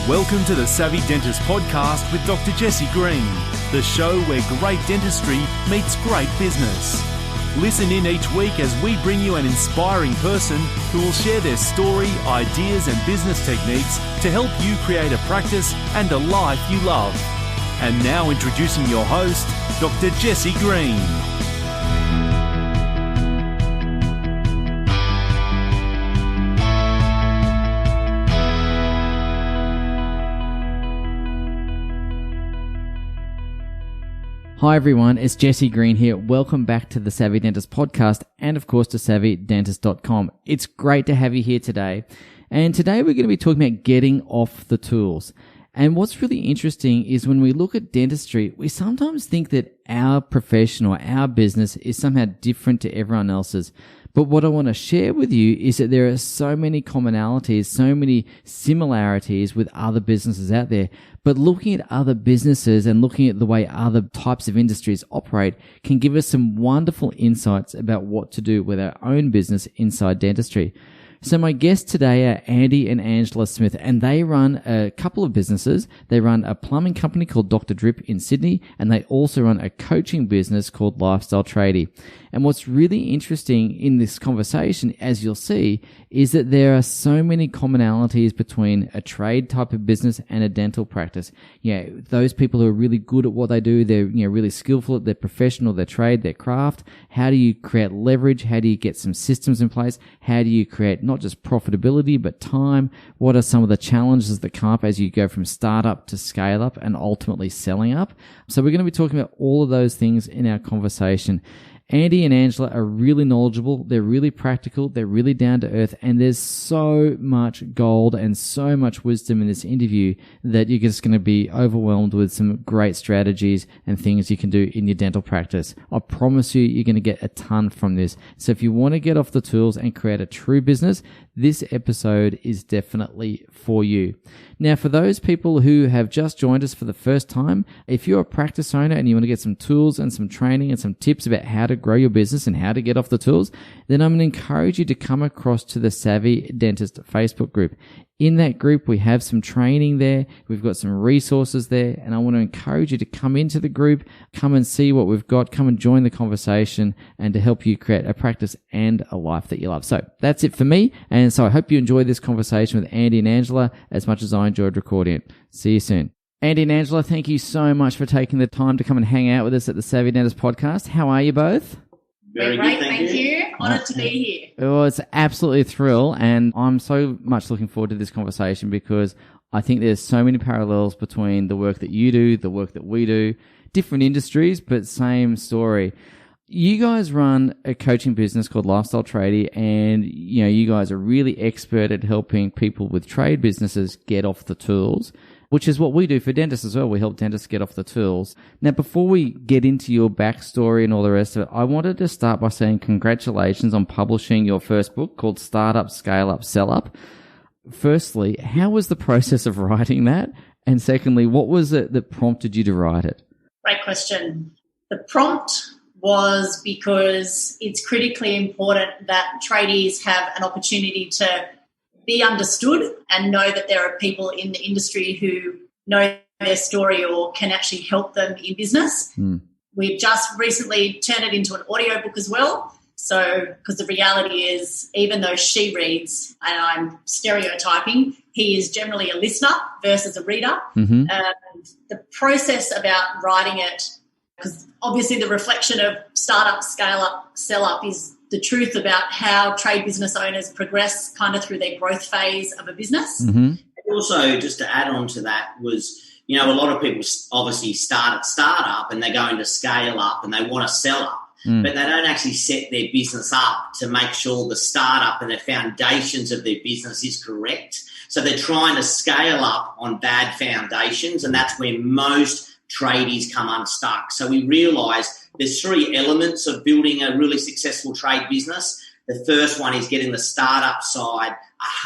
Welcome to the Savvy Dentist podcast with Dr. Jesse Green, the show where great dentistry meets great business. Listen in each week as we bring you an inspiring person who will share their story, ideas and business techniques to help you create a practice and a life you love. And now introducing your host, Dr. Jesse Green. Hi everyone, it's Jesse Green here. Welcome back to the Savvy Dentist podcast and of course to savvydentist.com. It's great to have you here today. And today we're going to be talking about getting off the tools. And what's really interesting is when we look at dentistry, we sometimes think that our profession or our business is somehow different to everyone else's. But what I want to share with you is that there are so many commonalities, so many similarities with other businesses out there. But looking at other businesses and looking at the way other types of industries operate can give us some wonderful insights about what to do with our own business inside dentistry. So my guests today are Andy and Angela Smith, and they run a couple of businesses. They run a plumbing company called Dr. Drip in Sydney, and they also run a coaching business called Lifestyle Tradie. And what's really interesting in this conversation, as you'll see, is that there are so many commonalities between a trade type of business and a dental practice. Those people who are really good at what they do, they're really skillful at their profession or their trade, their craft. How do you create leverage? How do you get some systems in place? How do you create not just profitability, but time? What are some of the challenges that come up as you go from startup to scale up and ultimately selling up? So we're going to be talking about all of those things in our conversation. Andy and Angela are really knowledgeable, they're really practical, they're really down to earth, and there's so much gold and so much wisdom in this interview that you're just going to be overwhelmed with some great strategies and things you can do in your dental practice. I promise you're going to get a ton from this. So if you want to get off the tools and create a true business, this episode is definitely for you. Now, for those people who have just joined us for the first time, if you're a practice owner and you want to get some tools and some training and some tips about how to grow your business and how to get off the tools, then I'm going to encourage you to come across to the Savvy Dentist Facebook group. In that group, we have some training there. We've got some resources there, and I want to encourage you to come into the group, come and see what we've got, come and join the conversation, and to help you create a practice and a life that you love. So that's it for me, and so I hope you enjoyed this conversation with Andy and Angela as much as I enjoyed recording it. See you soon. Andy and Angela, thank you so much for taking the time to come and hang out with us at the Savvy Dentist podcast. How are you both? Very great, thank you. Honoured to be here. Well, it's absolutely a thrill, and I'm so much looking forward to this conversation because I think there's so many parallels between the work that you do, the work that we do, different industries, but same story. You guys run a coaching business called Lifestyle Tradie, and you guys are really expert at helping people with trade businesses get off the tools, which is what we do for dentists as well. We help dentists get off the tools. Now, before we get into your backstory and all the rest of it, I wanted to start by saying congratulations on publishing your first book called Startup, Scale Up, Sell Up. Firstly, how was the process of writing that? And secondly, what was it that prompted you to write it? Great question. The prompt was because it's critically important that tradies have an opportunity to be understood and know that there are people in the industry who know their story or can actually help them in business. We've just recently turned it into an audiobook as well. So, because the reality is, even though she reads, and I'm stereotyping, he is generally a listener versus a reader. The process about writing it, because obviously the reflection of startup, scale up, sell up is the truth about how trade business owners progress kind of through their growth phase of a business. Also, just to add on to that was, a lot of people obviously start at startup and they're going to scale up and they want to sell up, but they don't actually set their business up to make sure the startup and the foundations of their business is correct. So they're trying to scale up on bad foundations, and that's where most tradies come unstuck. So we realised there's three elements of building a really successful trade business. The first one is getting the startup side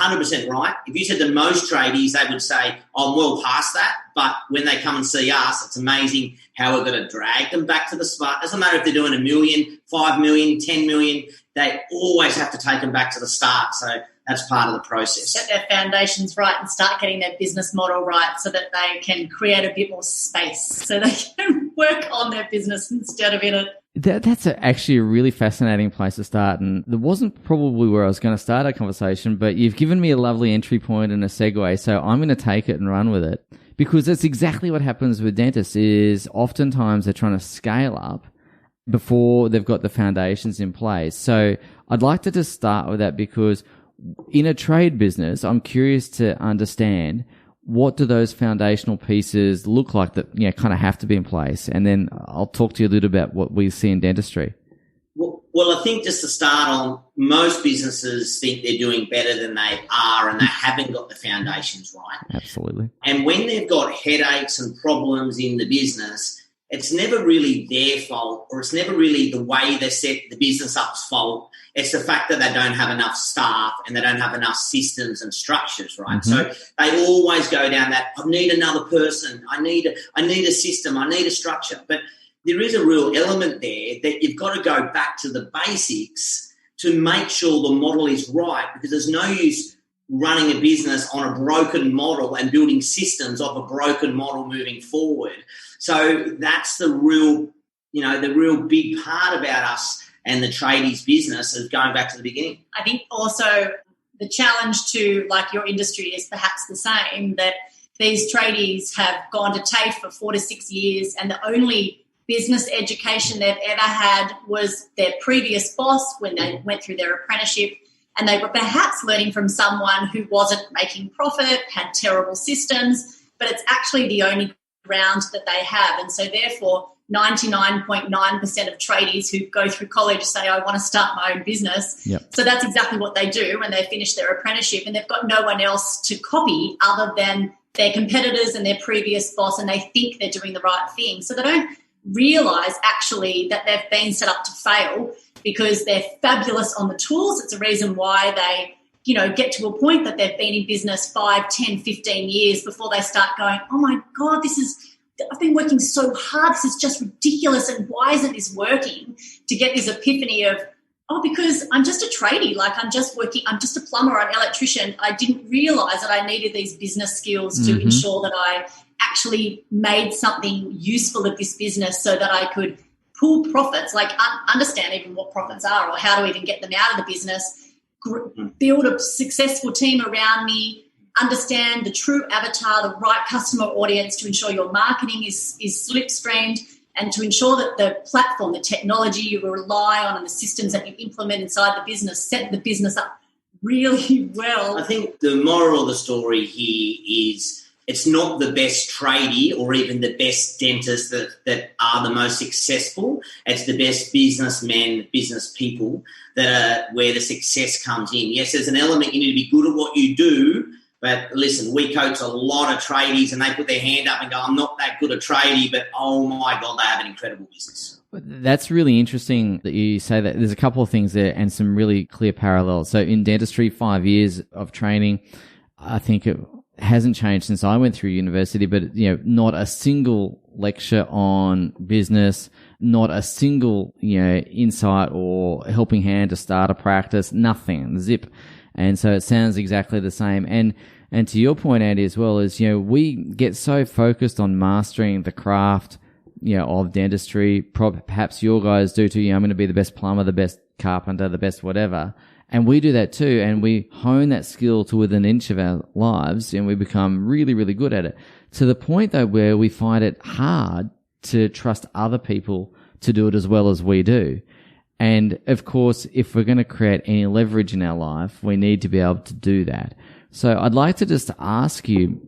100% right. If you said to most tradies, they would say, I'm well past that. But when they come and see us, it's amazing how we're going to drag them back to the start. It doesn't matter if they're doing $1 million, $5 million, $10 million, they always have to take them back to the start. So that's part of the process. Set their foundations right and start getting their business model right so that they can create a bit more space so they can work on their business instead of in it. That's actually a really fascinating place to start, and that wasn't probably where I was going to start our conversation, but you've given me a lovely entry point and a segue, so I'm going to take it and run with it, because that's exactly what happens with dentists. Is oftentimes they're trying to scale up before they've got the foundations in place. So I'd like to just start with that, because in a trade business, I'm curious to understand, what do those foundational pieces look like that, kind of have to be in place? And then I'll talk to you a little about what we see in dentistry. Well, I think just to start on, most businesses think they're doing better than they are, and they haven't got the foundations right. Absolutely. And when they've got headaches and problems in the business, it's never really their fault, or it's never really the way they set the business up's fault. It's the fact that they don't have enough staff and they don't have enough systems and structures, right? Mm-hmm. So they always go down that, I need another person, I need a system, I need a structure. But there is a real element there that you've got to go back to the basics to make sure the model is right, because there's no use running a business on a broken model and building systems of a broken model moving forward. So that's the real big part about us and the tradies business, is going back to the beginning. I think also the challenge to, like, your industry is perhaps the same, that these tradies have gone to TAFE for 4 to 6 years, and the only business education they've ever had was their previous boss when they went through their apprenticeship, and they were perhaps learning from someone who wasn't making profit, had terrible systems, but it's actually the only ground that they have. And so therefore 99.9% of tradies who go through college say, I want to start my own business. Yep. So that's exactly what they do when they finish their apprenticeship, and they've got no one else to copy other than their competitors and their previous boss, and they think they're doing the right thing. So they don't realise actually that they've been set up to fail, because they're fabulous on the tools. It's a reason why they, get to a point that they've been in business 5, 10, 15 years before they start going, oh my God, I've been working so hard, this is just ridiculous, and why isn't this working? To get this epiphany of, because I'm just a tradie, I'm just a plumber or an electrician. I didn't realise that I needed these business skills to ensure that I actually made something useful of this business so that I could pull profits, understand even what profits are or how to even get them out of the business, build a successful team around me, understand the true avatar, the right customer audience, to ensure your marketing is slipstreamed, and to ensure that the platform, the technology you rely on, and the systems that you implement inside the business set the business up really well. I think the moral of the story here is, it's not the best tradie or even the best dentist that are the most successful. It's the best businessmen, business people that are where the success comes in. Yes, there's an element you need to be good at what you do, but listen, we coach a lot of tradies and they put their hand up and go, I'm not that good a tradie, but oh my God, they have an incredible business. That's really interesting that you say that. There's a couple of things there and some really clear parallels. So in dentistry, 5 years of training, I think it hasn't changed since I went through university, but not a single lecture on business, not a single insight or helping hand to start a practice, nothing, zip. And so it sounds exactly the same. And to your point, Andy, as well, is we get so focused on mastering the craft of dentistry. Perhaps your guys do too. I'm going to be the best plumber, the best carpenter, the best whatever. And we do that too, and we hone that skill to within an inch of our lives, and we become really, really good at it. To the point, though, where we find it hard to trust other people to do it as well as we do. And, of course, if we're going to create any leverage in our life, we need to be able to do that. So I'd like to just ask you,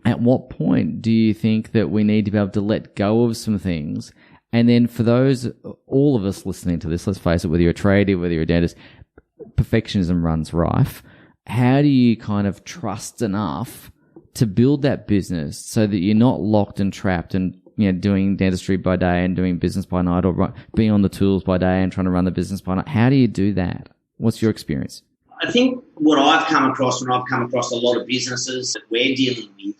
at what point do you think that we need to be able to let go of some things? And then for those, all of us listening to this, let's face it, whether you're a tradie, whether you're a dentist, perfectionism runs rife. How do you kind of trust enough to build that business so that you're not locked and trapped and doing dentistry by day and doing business by night, or being on the tools by day and trying to run the business by night? How do you do that? What's your experience? I think what I've come across when I've come across a lot of businesses that we're dealing with,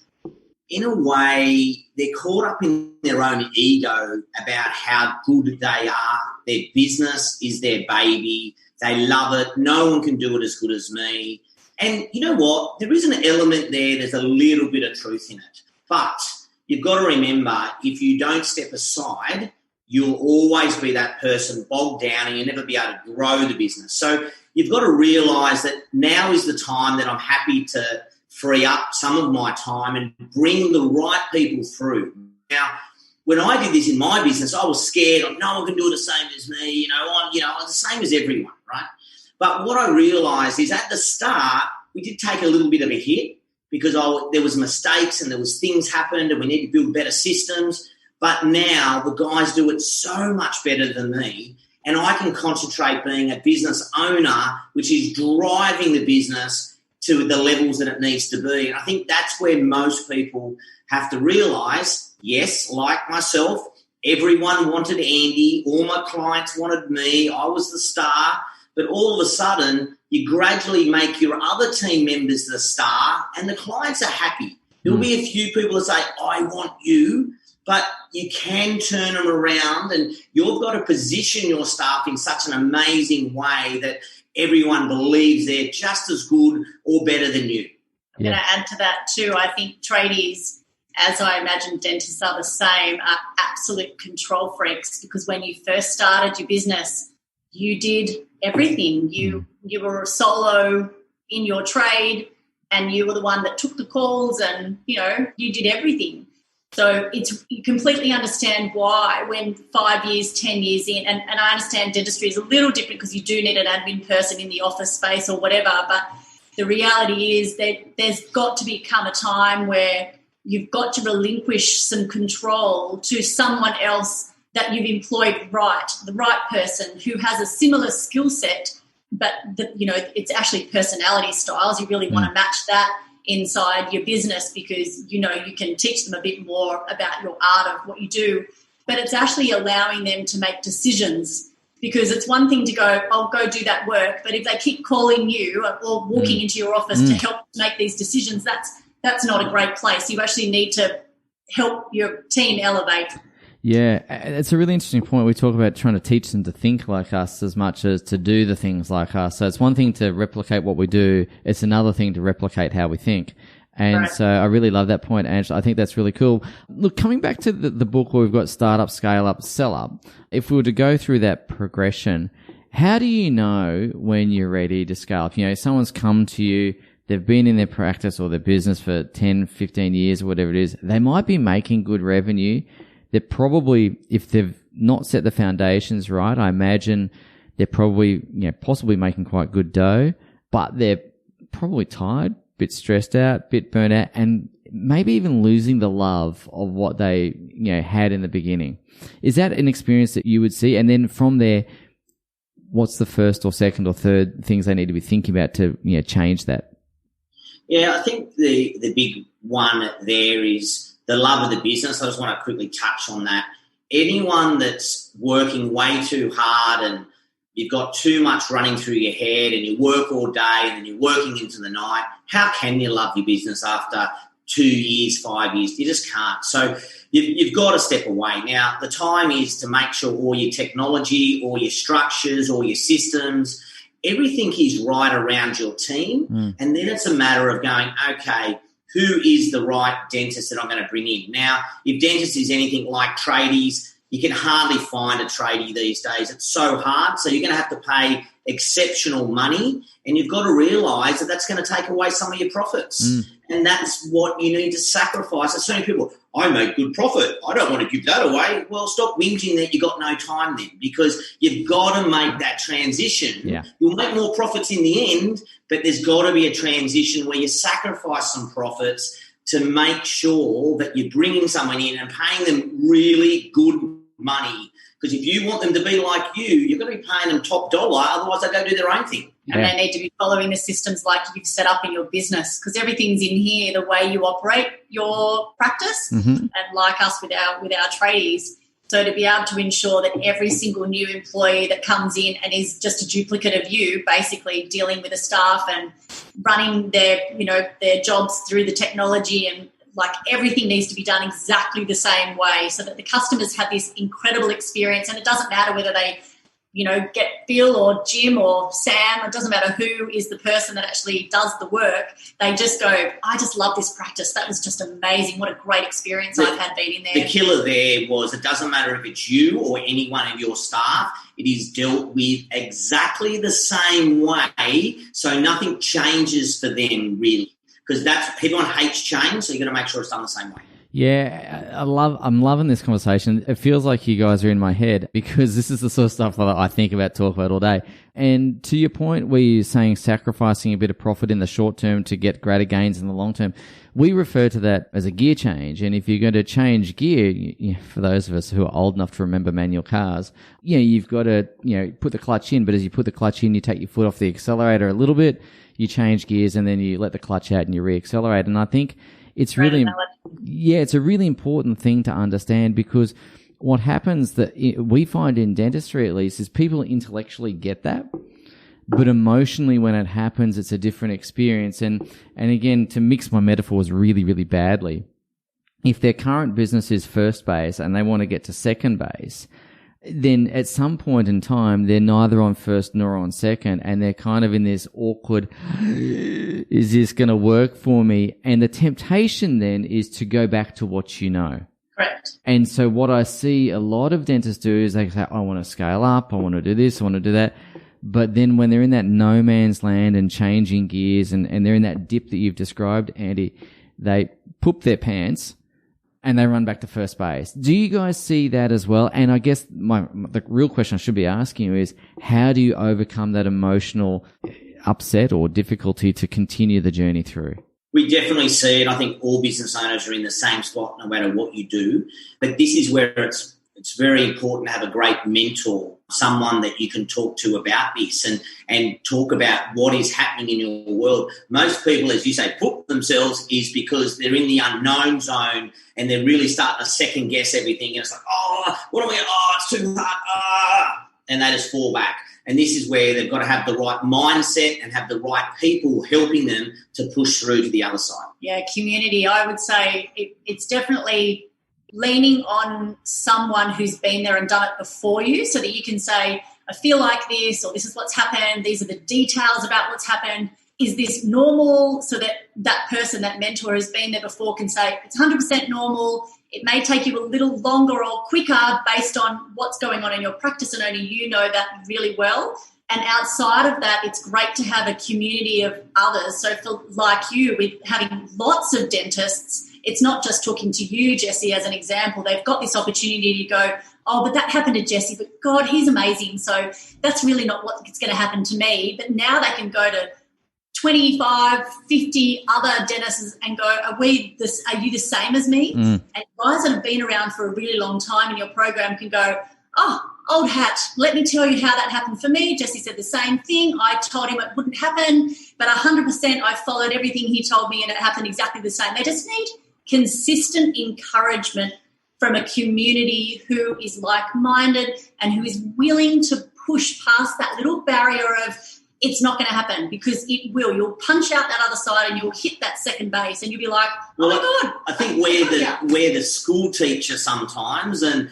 in a way, they're caught up in their own ego about how good they are. Their business is their baby. They love it. No one can do it as good as me. And you know what? There is an element there. There's a little bit of truth in it. But you've got to remember, if you don't step aside, you'll always be that person bogged down and you'll never be able to grow the business. So you've got to realise that now is the time that I'm happy to free up some of my time and bring the right people through. Now, when I did this in my business, I was scared. No one can do it the same as me. I'm the same as everyone, right? But what I realised is at the start, we did take a little bit of a hit because there was mistakes and there was things happened and we need to build better systems. But now the guys do it so much better than me, and I can concentrate being a business owner, which is driving the business to the levels that it needs to be. And I think that's where most people have to realise, yes, like myself, everyone wanted Andy, all my clients wanted me, I was the star, but all of a sudden you gradually make your other team members the star and the clients are happy. There'll be a few people that say, I want you, but you can turn them around and you've got to position your staff in such an amazing way that everyone believes they're just as good or better than you. I'm going to add to that too. I think tradies, as I imagine dentists are the same, are absolute control freaks because when you first started your business, you did everything. You were a solo in your trade and you were the one that took the calls and, you did everything. So you completely understand why when 5 years, 10 years in, and I understand dentistry is a little different because you do need an admin person in the office space or whatever, but the reality is that there's got to become a time where you've got to relinquish some control to someone else that you've employed the right person who has a similar skill set, but it's actually personality styles. You really want to match that inside your business because you can teach them a bit more about your art of what you do, but it's actually allowing them to make decisions because it's one thing to go, I'll go do that work, but if they keep calling you or walking into your office to help make these decisions, that's not a great place. You actually need to help your team elevate. Yeah, it's a really interesting point. We talk about trying to teach them to think like us as much as to do the things like us. So it's one thing to replicate what we do. It's another thing to replicate how we think. And right. So I really love that point, Ange. I think that's really cool. Look, coming back to the book where we've got start up, scale up, sell up, if we were to go through that progression, how do you know when you're ready to scale up? Someone's come to you, they've been in their practice or their business for 10, 15 years or whatever it is. They might be making good revenue. They're probably, if they've not set the foundations right, I imagine they're probably, possibly making quite good dough, but they're probably tired, a bit stressed out, a bit burnt out, and maybe even losing the love of what they, had in the beginning. Is that an experience that you would see? And then from there, what's the first or second or third things they need to be thinking about to, change that? Yeah, I think the big one there is the love of the business. I just want to quickly touch on that. Anyone that's working way too hard and you've got too much running through your head and you work all day and then you're working into the night, how can you love your business after 2 years, 5 years? You just can't. So you've got to step away. Now, the time is to make sure all your technology, all your structures, all your systems, everything is right around your team. And then it's a matter of going, okay, who is the right dentist that I'm going to bring in? Now, if dentist is anything like tradies, you can hardly find a tradie these days. It's so hard. So you're going to have to pay exceptional money, and you've got to realise that that's going to take away some of your profits. And that's what you need to sacrifice. There's so many people, I make good profit, I don't want to give that away. Well, stop whinging that you've got no time then, because you've got to make that transition. Yeah. You'll make more profits in the end, but there's got to be a transition where you sacrifice some profits to make sure that you're bringing someone in and paying them really good money. Because if you want them to be like you're going to be paying them top dollar, otherwise they go do their own thing. And they need to be following the systems like you've set up in your business, because everything's in here, the way you operate your practice, and like us with our tradies. So to be able to ensure that every single new employee that comes in and is just a duplicate of you, basically dealing with the staff and running their jobs through the technology, and like everything needs to be done exactly the same way so that the customers have this incredible experience. And it doesn't matter whether they get Bill or Jim or Sam, it doesn't matter who is the person that actually does the work, they just go, I just love this practice. That was just amazing. What a great experience I've had being in there. The killer there was, it doesn't matter if it's you or any one of your staff, it is dealt with exactly the same way, so nothing changes for them really, because everyone hates change, so you've got to make sure it's done the same way. Yeah, I'm loving this conversation. It feels like you guys are in my head, because this is the sort of stuff that I think about, talk about all day. And to your point where you're saying sacrificing a bit of profit in the short term to get greater gains in the long term, we refer to that as a gear change. And if you're going to change gear, for those of us who are old enough to remember manual cars, you've got to, put the clutch in. But as you put the clutch in, you take your foot off the accelerator a little bit, you change gears, and then you let the clutch out and you reaccelerate. And I think it's it's a really important thing to understand, because what happens that we find in dentistry, at least, is people intellectually get that, but emotionally when it happens, it's a different experience. And again, to mix my metaphors really, really badly, if their current business is first base and they want to get to second base, then at some point in time, they're neither on first nor on second, and they're kind of in this awkward, is this going to work for me? And the temptation then is to go back to what you know. Correct. And so what I see a lot of dentists do is they say, I want to scale up, I want to do this, I want to do that. But then when they're in that no man's land and changing gears and they're in that dip that you've described, Andy, they poop their pants and they run back to first base. Do you guys see that as well? And I guess the real question I should be asking you is, how do you overcome that emotional upset or difficulty to continue the journey through? We definitely see it. I think all business owners are in the same spot no matter what you do. But this is where it's very important to have a great mentor, someone that you can talk to about this and talk about what is happening in your world. Most people, as you say, put themselves is because they're in the unknown zone and they're really starting to second guess everything. And it's like, what are we? It's too hard. And they just fall back. And this is where they've got to have the right mindset and have the right people helping them to push through to the other side. Yeah, community. I would say it's definitely leaning on someone who's been there and done it before you, so that you can say, I feel like this, or this is what's happened, these are the details about what's happened. Is this normal? So that person, that mentor has been there before, can say, it's 100% normal. It may take you a little longer or quicker based on what's going on in your practice, and only you know that really well. And outside of that, it's great to have a community of others. So for like you, with having lots of dentists, it's not just talking to you, Jesse, as an example. They've got this opportunity to go, oh, but that happened to Jesse, but God, he's amazing. So that's really not what's going to happen to me. But now they can go to 25, 50 other dentists and go, are you the same as me? And guys that have been around for a really long time in your program can go, oh, old hat, let me tell you how that happened for me. Jesse said the same thing. I told him it wouldn't happen, but 100% I followed everything he told me and it happened exactly the same. They just need consistent encouragement from a community who is like-minded and who is willing to push past that little barrier of it's not going to happen, because it will. You'll punch out that other side and you'll hit that second base and you'll be like, oh, my God. I think we're the school teacher sometimes and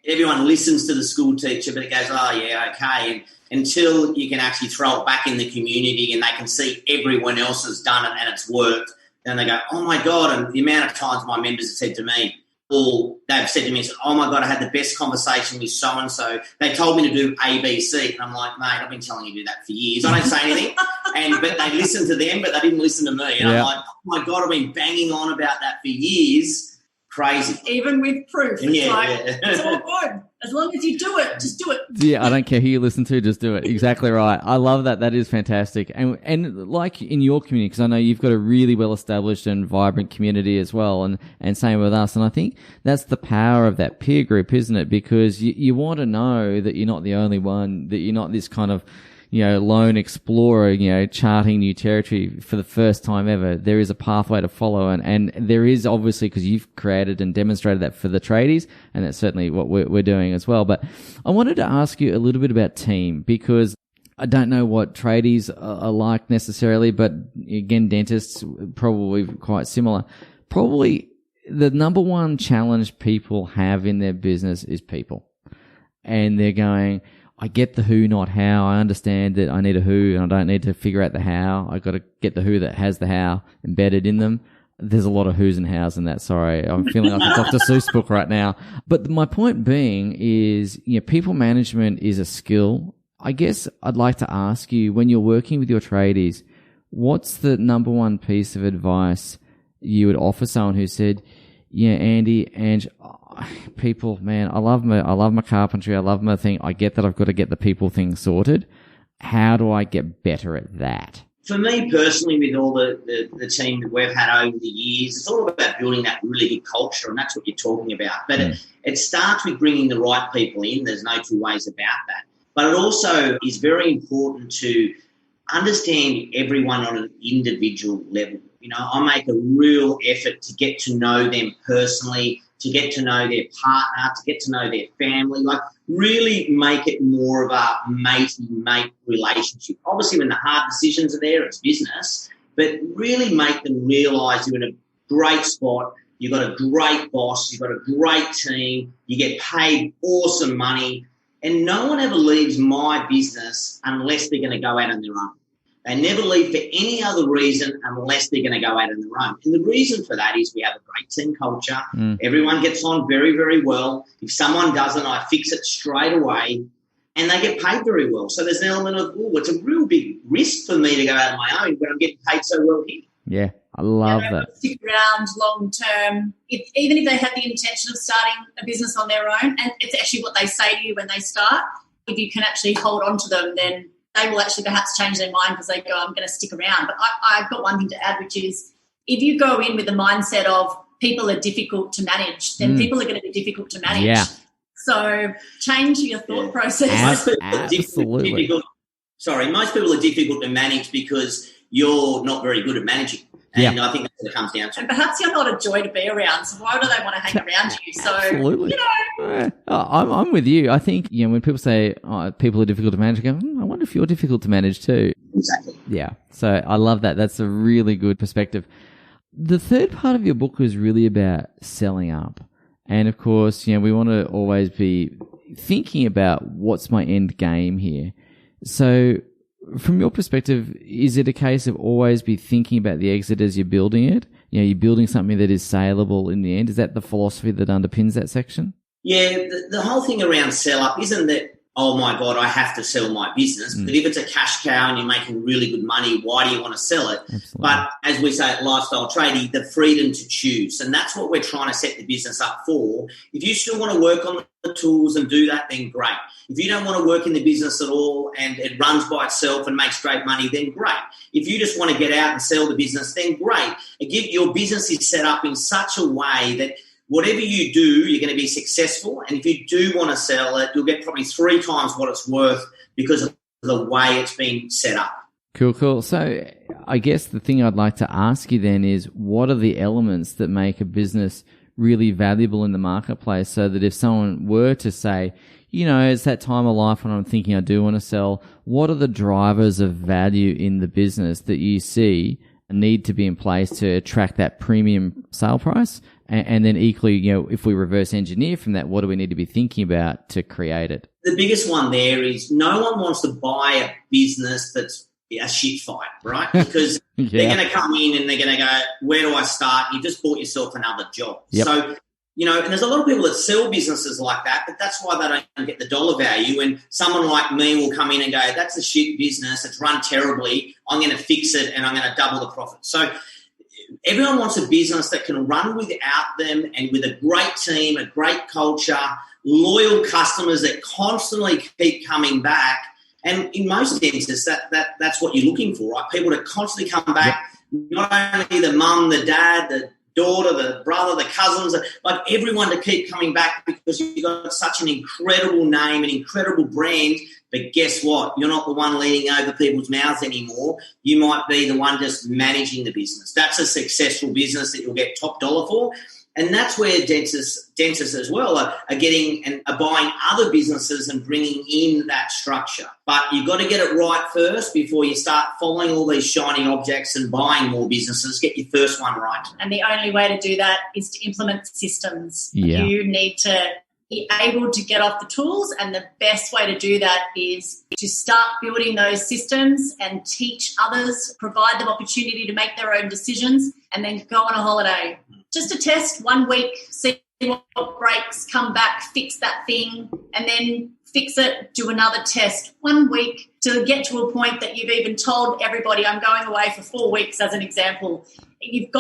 everyone listens to the school teacher, but it goes, oh, yeah, okay. And until you can actually throw it back in the community and they can see everyone else has done it and it's worked, then they go, oh, my God. And the amount of times my members have said to me, or they've said to me, oh, my God, I had the best conversation with so-and-so. They told me to do A, B, C. And I'm like, mate, I've been telling you to do that for years. I don't say anything. But they listened to them, but they didn't listen to me. And I'm like, oh, my God, I've been banging on about that for years. Crazy. Even with proof. It's all good. As long as you do it, just do it. Yeah, I don't care who you listen to, just do it. Exactly right. I love that. That is fantastic. And like in your community, because I know you've got a really well-established and vibrant community as well, and same with us. And I think that's the power of that peer group, isn't it? Because you want to know that you're not the only one, that you're not this kind of, lone explorer, charting new territory for the first time ever. There is a pathway to follow, and there is obviously, because you've created and demonstrated that for the tradies, and that's certainly what we're doing as well. But I wanted to ask you a little bit about team, because I don't know what tradies are like necessarily, but again, dentists probably quite similar. Probably the number one challenge people have in their business is people. And they're going, I get the who, not how. I understand that I need a who and I don't need to figure out the how. I got to get the who that has the how embedded in them. There's a lot of who's and how's in that. Sorry, I'm feeling like a Dr. Seuss book right now. But my point being is, people management is a skill. I guess I'd like to ask you, when you're working with your tradies, what's the number one piece of advice you would offer someone who said, Andy, Ange, people, man, I love my carpentry. I love my thing. I get that I've got to get the people thing sorted. How do I get better at that? For me personally, with all the team that we've had over the years, it's all about building that really good culture, and that's what you're talking about. But it starts with bringing the right people in. There's no two ways about that. But it also is very important to understand everyone on an individual level. I make a real effort to get to know them personally, to get to know their partner, to get to know their family, like really make it more of a mate relationship. Obviously, when the hard decisions are there, it's business, but really make them realise you're in a great spot, you've got a great boss, you've got a great team, you get paid awesome money, and no one ever leaves my business unless they're going to go out on their own. They never leave for any other reason unless they're going to go out on their own. And the reason for that is we have a great team culture. Everyone gets on very, very well. If someone doesn't, I fix it straight away, and they get paid very well. So there's an element of, it's a real big risk for me to go out on my own when I'm getting paid so well here. Yeah, I love that. Stick around long term, even if they have the intention of starting a business on their own, and it's actually what they say to you when they start, if you can actually hold on to them, then they will actually perhaps change their mind because they go, I'm going to stick around. But I've got one thing to add, which is if you go in with the mindset of people are difficult to manage, then people are going to be difficult to manage. Yeah. So change your thought process. Absolutely. Most people are difficult to manage because you're not very good at managing. And I think that's what it comes down to. And perhaps you're not a joy to be around, so why do they want to hang around you? So, absolutely. I'm with you. I think, when people say people are difficult to manage, I go, I wonder if you're difficult to manage too. Exactly. Yeah. So I love that. That's a really good perspective. The third part of your book was really about selling up. And of course, we want to always be thinking about what's my end game here. So from your perspective, is it a case of always be thinking about the exit as you're building it? You're building something that is saleable in the end. Is that the philosophy that underpins that section? Yeah, the whole thing around sell up isn't that, oh my God, I have to sell my business. But if it's a cash cow and you're making really good money, why do you want to sell it? Absolutely. But as we say at Lifestyle Tradie, the freedom to choose. And that's what we're trying to set the business up for. If you still want to work on the tools and do that, then great. If you don't want to work in the business at all and it runs by itself and makes great money, then great. If you just want to get out and sell the business, then great. Your business is set up in such a way that whatever you do, you're going to be successful. And if you do want to sell it, you'll get probably 3 times what it's worth because of the way it's been set up. Cool. So I guess the thing I'd like to ask you then is, what are the elements that make a business really valuable in the marketplace, so that if someone were to say, it's that time of life when I'm thinking I do want to sell, what are the drivers of value in the business that you see need to be in place to attract that premium sale price? And then equally, if we reverse engineer from that, what do we need to be thinking about to create it? The biggest one there is no one wants to buy a business that's a shit fight, right? Because they're going to come in and they're going to go, where do I start? You just bought yourself another job. Yep. So, and there's a lot of people that sell businesses like that, but that's why they don't get the dollar value. And someone like me will come in and go, that's a shit business. It's run terribly. I'm going to fix it and I'm going to double the profit. So everyone wants a business that can run without them and with a great team, a great culture, loyal customers that constantly keep coming back. And in most instances, that's what you're looking for, right? People to constantly come back, not only the mum, the dad, the daughter, the brother, the cousins, like everyone to keep coming back because you've got such an incredible name, an incredible brand. But guess what? You're not the one leading over people's mouths anymore. You might be the one just managing the business. That's a successful business that you'll get top dollar for. And that's where dentists as well are getting and are buying other businesses and bringing in that structure. But you've got to get it right first before you start following all these shiny objects and buying more businesses. Get your first one right. And the only way to do that is to implement systems. Yeah. You need to be able to get off the tools, and the best way to do that is to start building those systems and teach others, provide them opportunity to make their own decisions, and then go on a holiday. Just a test 1 week, see what breaks, come back, fix that thing, and then fix it, do another test 1 week to get to a point that you've even told everybody, I'm going away for 4 weeks as an example. You've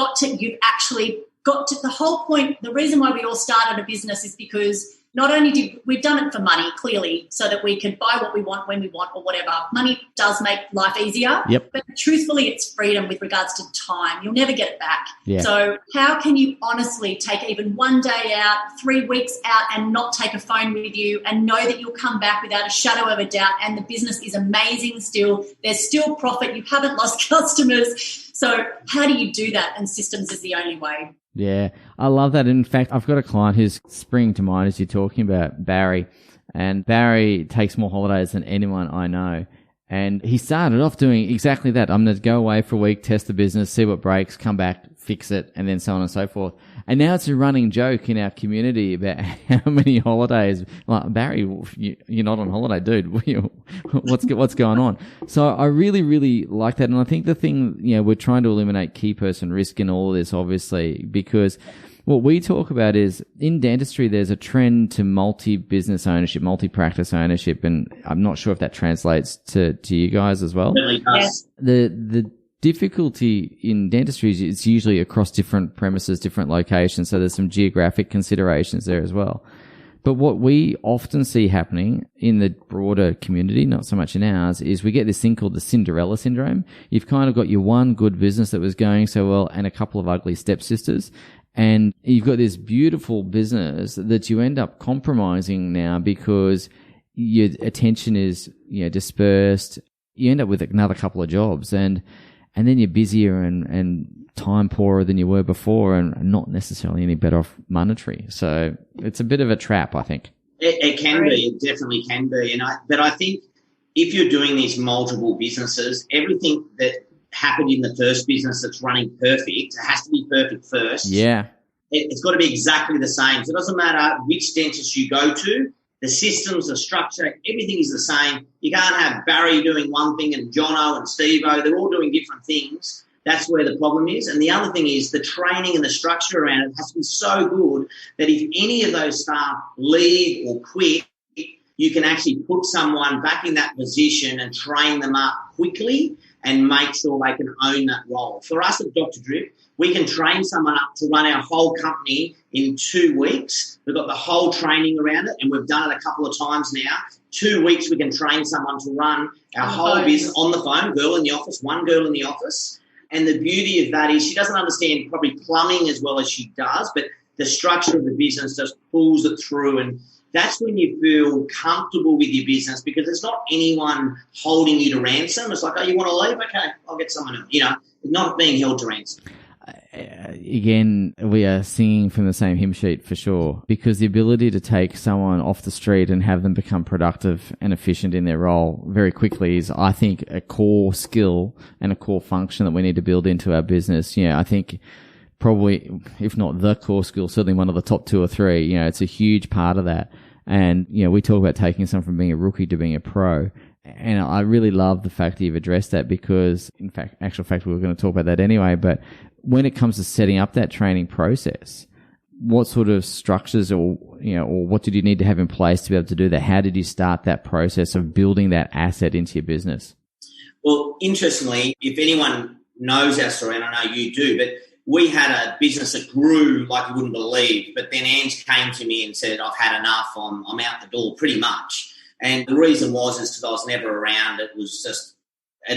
actually got to the whole point. The reason why we all started a business is because not only we've done it for money, clearly, so that we could buy what we want when we want or whatever. Money does make life easier, but truthfully, it's freedom with regards to time. You'll never get it back. Yeah. So how can you honestly take even 1 day out, 3 weeks out, and not take a phone with you and know that you'll come back without a shadow of a doubt, and the business is amazing still. There's still profit. You haven't lost customers. So how do you do that? And systems is the only way. Yeah, I love that. In fact, I've got a client who's springing to mind as you're talking about, Barry. And Barry takes more holidays than anyone I know. And he started off doing exactly that. I'm going to go away for a week, test the business, see what breaks, come back, fix it, and then so on and so forth. And now it's a running joke in our community about how many holidays. Like, Barry, you're not on holiday, dude. What's going on? So I really, really like that. And I think the thing, we're trying to eliminate key person risk in all of this, obviously, because what we talk about is in dentistry, there's a trend to multi-business ownership, multi-practice ownership. And I'm not sure if that translates to you guys as well. Yes. The difficulty in dentistry is it's usually across different premises, different locations. So there's some geographic considerations there as well. But what we often see happening in the broader community, not so much in ours, is we get this thing called the Cinderella syndrome. You've kind of got your one good business that was going so well and a couple of ugly stepsisters. And you've got this beautiful business that you end up compromising now because your attention is, dispersed. You end up with another couple of jobs and then you're busier and time poorer than you were before and not necessarily any better off monetary. So it's a bit of a trap, I think. It can be. It definitely can be. But I think if you're doing these multiple businesses, everything that happened in the first business that's running perfect, it has to be perfect first. Yeah. It's got to be exactly the same. So it doesn't matter which dentist you go to. The systems, the structure, everything is the same. You can't have Barry doing one thing and Jono and Steve-O. They're all doing different things. That's where the problem is. And the other thing is the training and the structure around it has to be so good that if any of those staff leave or quit, you can actually put someone back in that position and train them up quickly and make sure they can own that role. For us at Dr. Drip, we can train someone up to run our whole company in 2 weeks. We've got the whole training around it, and we've done it a couple of times now. 2 weeks we can train someone to run our whole business on the phone, girl in the office, one girl in the office. And the beauty of that is she doesn't understand probably plumbing as well as she does, but the structure of the business just pulls it through. And that's when you feel comfortable with your business because there's not anyone holding you to ransom. It's like, oh, you want to leave? Okay, I'll get someone else. Not being held to ransom. Again, we are singing from the same hymn sheet for sure, because the ability to take someone off the street and have them become productive and efficient in their role very quickly is, I think, a core skill and a core function that we need to build into our business. I think probably, if not the core skill, certainly one of the top 2 or 3. It's a huge part of that. And, we talk about taking someone from being a rookie to being a pro. And I really love the fact that you've addressed that because, in fact, actual fact, we were going to talk about that anyway. But when it comes to setting up that training process, what sort of structures or what did you need to have in place to be able to do that? How did you start that process of building that asset into your business? Well, interestingly, if anyone knows our story, and I know you do, but we had a business that grew like you wouldn't believe. But then Ange came to me and said, I've had enough. I'm out the door pretty much. And the reason is because I was never around. It was just a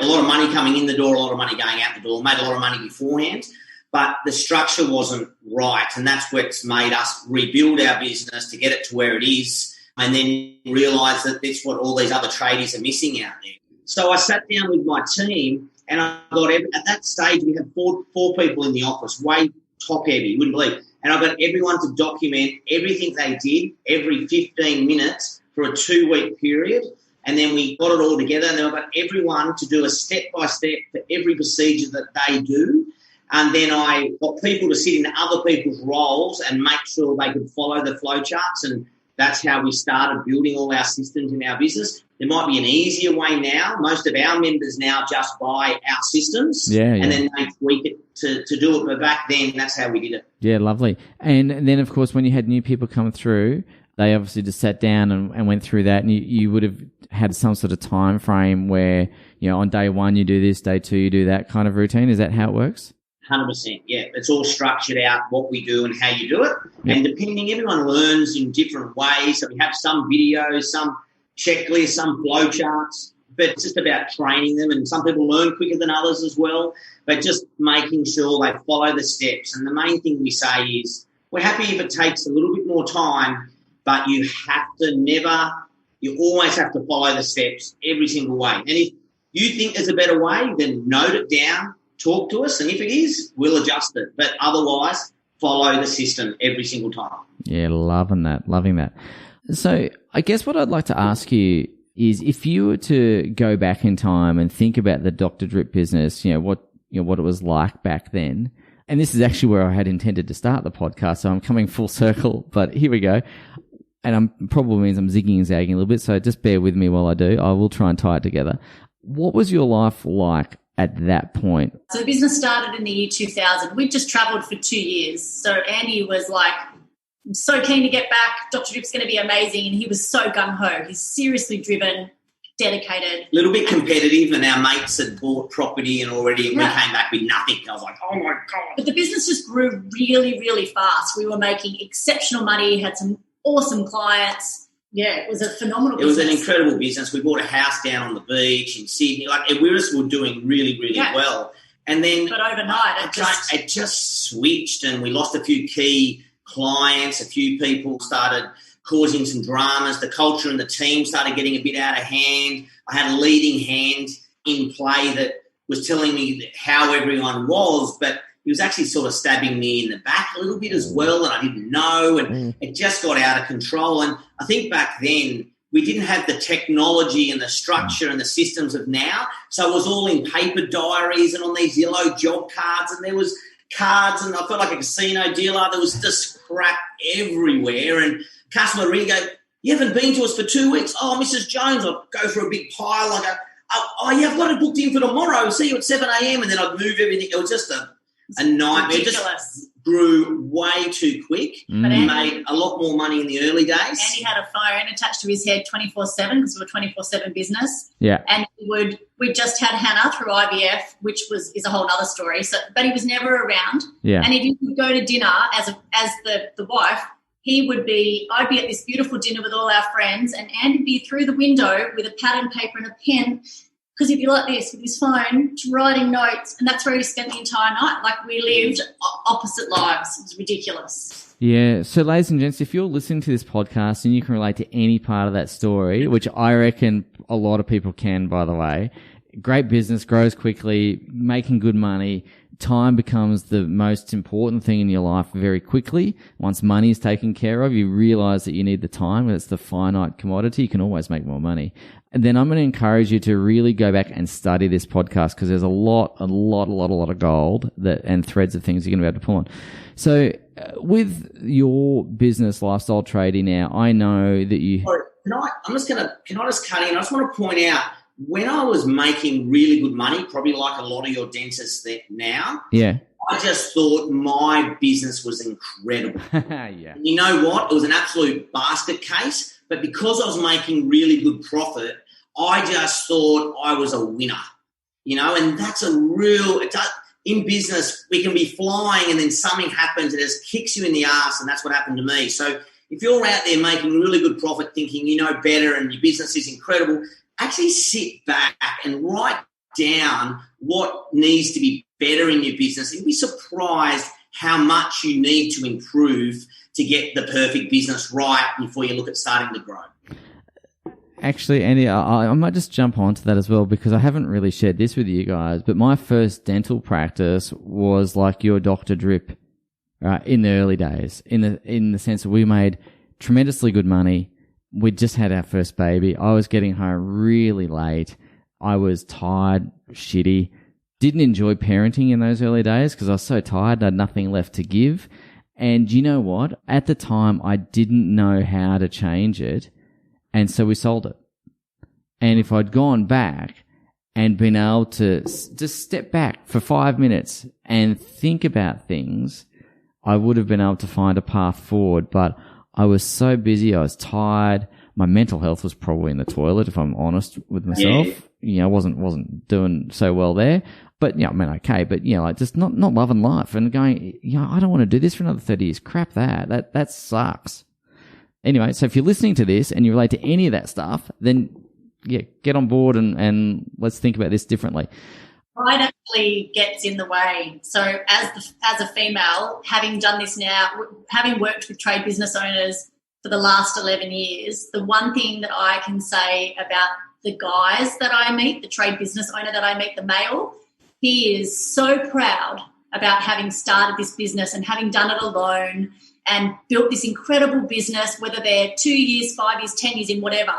lot of money coming in the door, a lot of money going out the door, made a lot of money beforehand, but the structure wasn't right. And that's what's made us rebuild our business to get it to where it is and then realise that that's what all these other tradies are missing out there. So I sat down with my team and I got at that stage we had four people in the office, way top heavy, you wouldn't believe. And I got everyone to document everything they did every 15 minutes for a 2-week period. And then we got it all together and then I got everyone to do a step-by-step for every procedure that they do. And then I got people to sit in other people's roles and make sure they could follow the flow charts. And that's how we started building all our systems in our business. There might be an easier way now. Most of our members now just buy our systems and then they tweak it to do it. But back then, that's how we did it. Yeah, lovely. And then, of course, when you had new people come through, they obviously just sat down and went through that, and you would have had some sort of time frame where, on day one you do this, day two you do that kind of routine. Is that how it works? 100%, yeah. It's all structured out, what we do and how you do it. Yep. And depending, everyone learns in different ways. So we have some videos, some checklists, some flow charts, but it's just about training them. And some people learn quicker than others as well, but just making sure they follow the steps. And the main thing we say is we're happy if it takes a little bit more time, but you always have to follow the steps every single way. And if you think there's a better way, then note it down, talk to us, and if it is, we'll adjust it. But otherwise, follow the system every single time. Yeah, loving that. So I guess what I'd like to ask you is, if you were to go back in time and think about the Dr. Drip business, what it was like back then. And this is actually where I had intended to start the podcast, so I'm coming full circle, but here we go. And probably means I'm zigging and zagging a little bit, so just bear with me while I do. I will try and tie it together. What was your life like at that point? So the business started in the year 2000. We'd just travelled for 2 years. So Andy was like, I'm so keen to get back. Dr. Drip's going to be amazing. And he was so gung-ho. He's seriously driven, dedicated. A little bit competitive, and our mates had bought property and we came back with nothing. I was like, oh, my God. But the business just grew really, really fast. We were making exceptional money, had some awesome clients. Yeah, it was a phenomenal business. It was an incredible business. We bought a house down on the beach in Sydney. We were doing really, really well. And then, but overnight, it just switched, and we lost a few key clients. A few people started causing some dramas. The culture and the team started getting a bit out of hand. I had a leading hand in play that was telling me how everyone was, but he was actually sort of stabbing me in the back a little bit as well, and I didn't know, and it just got out of control. And I think back then we didn't have the technology and the structure and the systems of now, so it was all in paper diaries and on these yellow job cards, and there was cards, and I felt like a casino dealer. There was just crap everywhere, and customer ring go, you haven't been to us for 2 weeks? Oh, Mrs. Jones, I'd go for a big pile. I go, oh yeah, I've got it booked in for tomorrow. I'll see you at 7 a.m. And then I'd move everything. It was just a nightmare. It just grew way too quick. We made a lot more money in the early days. And he had a phone attached to his head 24/7 because we were a 24/7 business. Yeah. And we just had Hannah through IVF, which is a whole other story. So, but he was never around. Yeah. And if he would go to dinner as the wife, I'd be at this beautiful dinner with all our friends, and Andy'd be through the window with a pad and paper and a pen, because he'd be like this with his phone, writing notes, and that's where he spent the entire night. Like, we lived opposite lives. It was ridiculous. Yeah. So, ladies and gents, if you're listening to this podcast and you can relate to any part of that story, which I reckon a lot of people can, by the way, great business, grows quickly, making good money, time becomes the most important thing in your life very quickly. Once money is taken care of, you realize that you need the time, and it's the finite commodity. You can always make more money. And then I'm going to encourage you to really go back and study this podcast, because there's a lot of gold and threads of things you're going to be able to pull on. So with your business, Lifestyle Tradie, now, I know that you... Can I just cut in? I just want to point out, when I was making really good money, probably like a lot of your dentists now, I just thought my business was incredible. Yeah. And you know what? It was an absolute basket case, but because I was making really good profit, I just thought I was a winner, and that's in business, we can be flying and then something happens and it just kicks you in the ass, and that's what happened to me. So if you're out there making really good profit thinking you know better and your business is incredible, actually sit back and write down what needs to be better in your business. You'll be surprised how much you need to improve to get the perfect business right before you look at starting to grow. Actually, Andy, I might just jump onto that as well, because I haven't really shared this with you guys, but my first dental practice was like your Dr. Drip in the early days, in the sense that we made tremendously good money. We just had our first baby. I was getting home really late. I was tired, shitty, didn't enjoy parenting in those early days because I was so tired, I had nothing left to give. And you know what? At the time, I didn't know how to change it. And so we sold it. And if I'd gone back and been able to just step back for 5 minutes and think about things, I would have been able to find a path forward. But I was so busy. I was tired. My mental health was probably in the toilet, if I'm honest with myself. I wasn't doing so well there. But, I mean, okay. But, like just not loving life and going, I don't want to do this for another 30 years. Crap that. That sucks. Anyway, so if you're listening to this and you relate to any of that stuff, then, get on board and let's think about this differently. Pride actually gets in the way. So as a female, having done this now, having worked with trade business owners for the last 11 years, the one thing that I can say about the guys that I meet, the trade business owner that I meet, the male, he is so proud about having started this business and having done it alone and built this incredible business, whether they're 2 years, 5 years, 10 years in, whatever,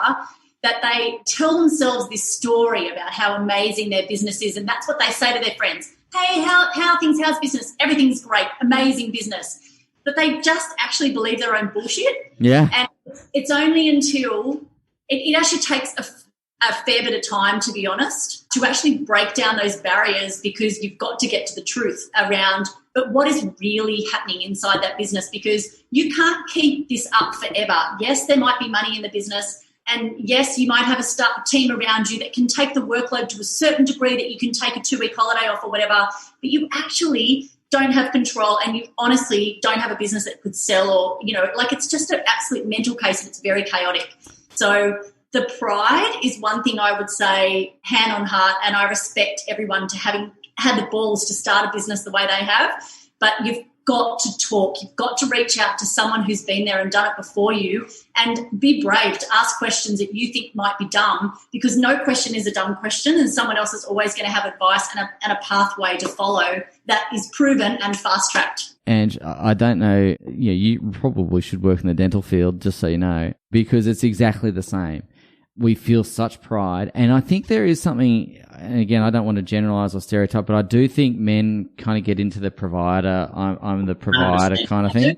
that they tell themselves this story about how amazing their business is. And that's what they say to their friends. Hey, how are things? How's business? Everything's great. Amazing business. But they just actually believe their own bullshit. Yeah. And it's only until it actually takes a fair bit of time, to be honest, to actually break down those barriers, because you've got to get to the truth around, but what is really happening inside that business, because you can't keep this up forever. Yes, there might be money in the business, and yes, you might have a team around you that can take the workload to a certain degree that you can take a 2-week holiday off or whatever, but you actually don't have control, and you honestly don't have a business that could sell, or, it's just an absolute mental case, and it's very chaotic. So the pride is one thing I would say, hand on heart, and I respect everyone to having had the balls to start a business the way they have, but you've got to talk. You've got to reach out to someone who's been there and done it before you, and be brave to ask questions that you think might be dumb, because no question is a dumb question, and someone else is always going to have advice and a pathway to follow that is proven and fast-tracked. And I don't know, you probably should work in the dental field, just so you know, because it's exactly the same. We feel such pride. And I think there is something, and again, I don't want to generalize or stereotype, but I do think men kind of get into the provider, I'm the provider kind of thing.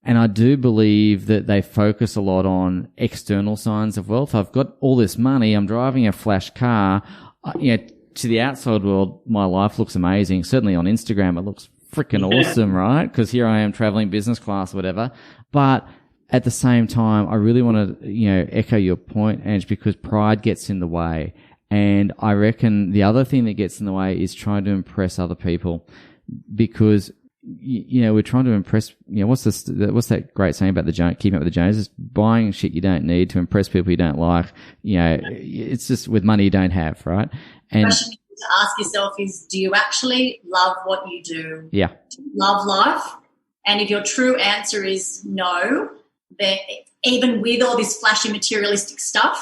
And I do believe that they focus a lot on external signs of wealth. I've got all this money, I'm driving a flash car. To the outside world, my life looks amazing. Certainly on Instagram, it looks freaking awesome, right? Because here I am traveling business class or whatever. But at the same time, I really want to, echo your point, Ange, because pride gets in the way. And I reckon the other thing that gets in the way is trying to impress other people, because, we're trying to impress, what's that great saying about keeping up with the Joneses? Buying shit you don't need to impress people you don't like. It's just with money you don't have, right? And the question to ask yourself is, do you actually love what you do? Yeah. Do you love life? And if your true answer is no, then even with all this flashy materialistic stuff,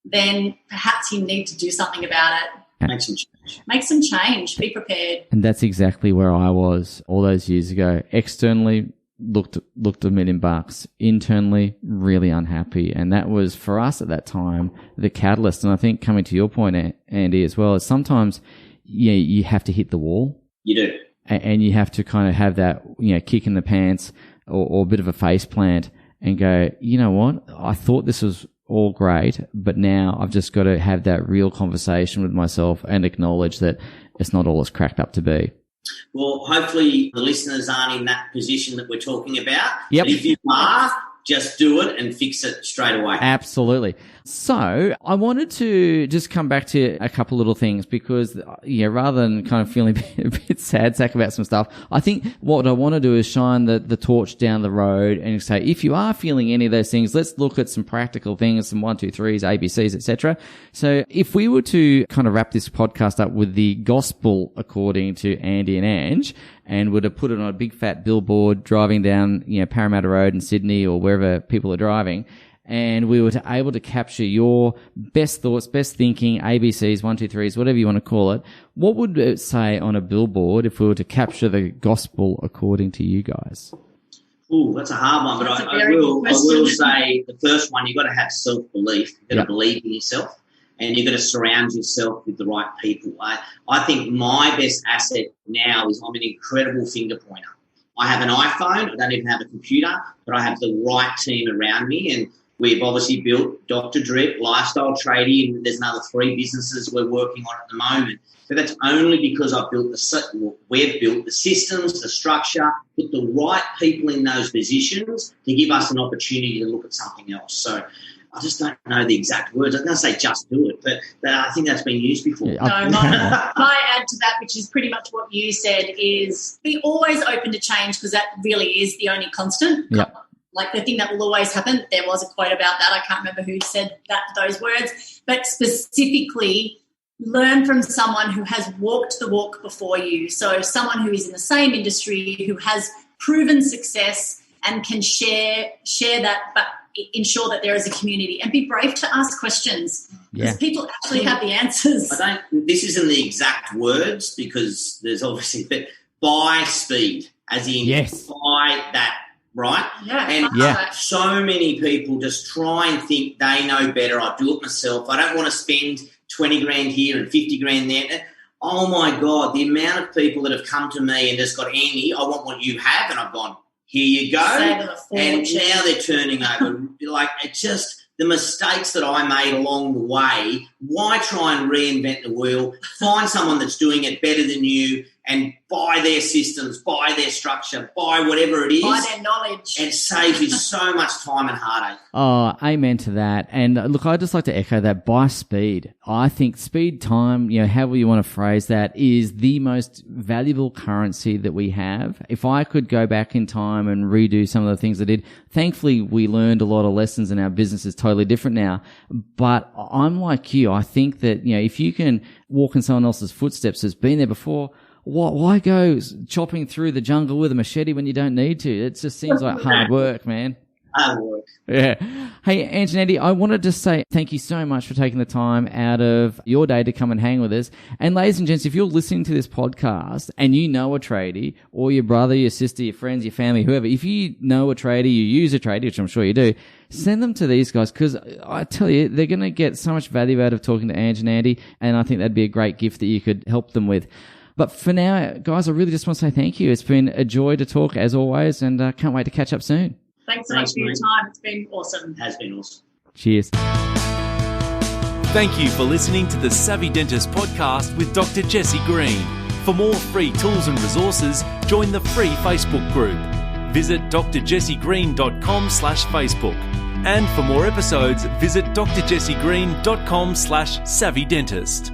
then perhaps you need to do something about it. Make some change. Be prepared. And that's exactly where I was all those years ago. Externally, looked $1 million. Internally, really unhappy. And that was, for us at that time, the catalyst. And I think, coming to your point, Andy, as well, is sometimes you have to hit the wall. You do. And you have to kind of have that, kick in the pants or a bit of a face plant, and go, you know what? I thought this was all great, but now I've just got to have that real conversation with myself and acknowledge that it's not all it's cracked up to be. Well, hopefully the listeners aren't in that position that we're talking about. Yep. But if you are, just do it and fix it straight away. Absolutely. So I wanted to just come back to a couple little things, because, rather than kind of feeling a bit sad sack about some stuff, I think what I want to do is shine the torch down the road and say, if you are feeling any of those things, let's look at some practical things, some 1, 2, 3s, ABCs, etc. So if we were to kind of wrap this podcast up with the gospel according to Andy and Ange, and were to put it on a big fat billboard driving down, Parramatta Road in Sydney or wherever people are driving, and we were able to capture your best thoughts, best thinking, ABCs, 1, 2, 3s, whatever you want to call it, what would it say on a billboard if we were to capture the gospel according to you guys? Ooh, that's a hard one, but I will say the first one, you've got to have self-belief. You've got to believe in yourself. and you've got to surround yourself with the right people. I think my best asset now is I'm an incredible finger pointer. I have an iPhone. I don't even have a computer, but I have the right team around me, and we've obviously built Dr. Drip, Lifestyle Tradie, and there's another 3 businesses we're working on at the moment. But that's only because we've built the systems, the structure, put the right people in those positions to give us an opportunity to look at something else. So I just don't know the exact words. I'm going to say just do it, but I think that's been used before. No, my add to that, which is pretty much what you said, is be always open to change, because that really is the only constant. Yep. Like the thing that will always happen. There was a quote about that. I can't remember who said those words, but specifically learn from someone who has walked the walk before you. So someone who is in the same industry, who has proven success and can share that, but ensure that there is a community, and be brave to ask questions, because people actually have the answers. This isn't the exact words, because there's obviously, but buy speed, as in buy that, right? Yeah. And so many people just try and think they know better. I'll do it myself. I don't want to spend 20 grand here and 50 grand there. Oh my God, the amount of people that have come to me and just got, Andy, I want what you have, and I've gone, here you go. And now they're turning over. Like, it's just the mistakes that I made along the way. Why try and reinvent the wheel? Find someone that's doing it better than you and buy their systems, buy their structure, buy whatever it is. Buy their knowledge. It saves you so much time and heartache. Oh, amen to that. And look, I'd just like to echo that. Buy speed. I think speed, time, however you want to phrase that, is the most valuable currency that we have. If I could go back in time and redo some of the things I did, thankfully we learned a lot of lessons and our business is totally different now. But I'm like you. I think that, if you can walk in someone else's footsteps who's been there before, why go chopping through the jungle with a machete when you don't need to? It just seems like hard work, man. Hard work. Yeah. Hey, Ange and Andy, I wanted to say thank you so much for taking the time out of your day to come and hang with us. And ladies and gents, if you're listening to this podcast and you know a tradie, or your brother, your sister, your friends, your family, whoever, if you know a tradie, you use a tradie, which I'm sure you do, send them to these guys, because I tell you, they're going to get so much value out of talking to Ange and Andy, and I think that'd be a great gift that you could help them with. But for now, guys, I really just want to say thank you. It's been a joy to talk, as always, and can't wait to catch up soon. Thanks so much for your time. It's been awesome. It has been awesome. Cheers. Thank you for listening to the Savvy Dentist podcast with Dr. Jesse Green. For more free tools and resources, join the free Facebook group. Visit drjessegreen.com/Facebook. And for more episodes, visit drjessegreen.com/savvydentist.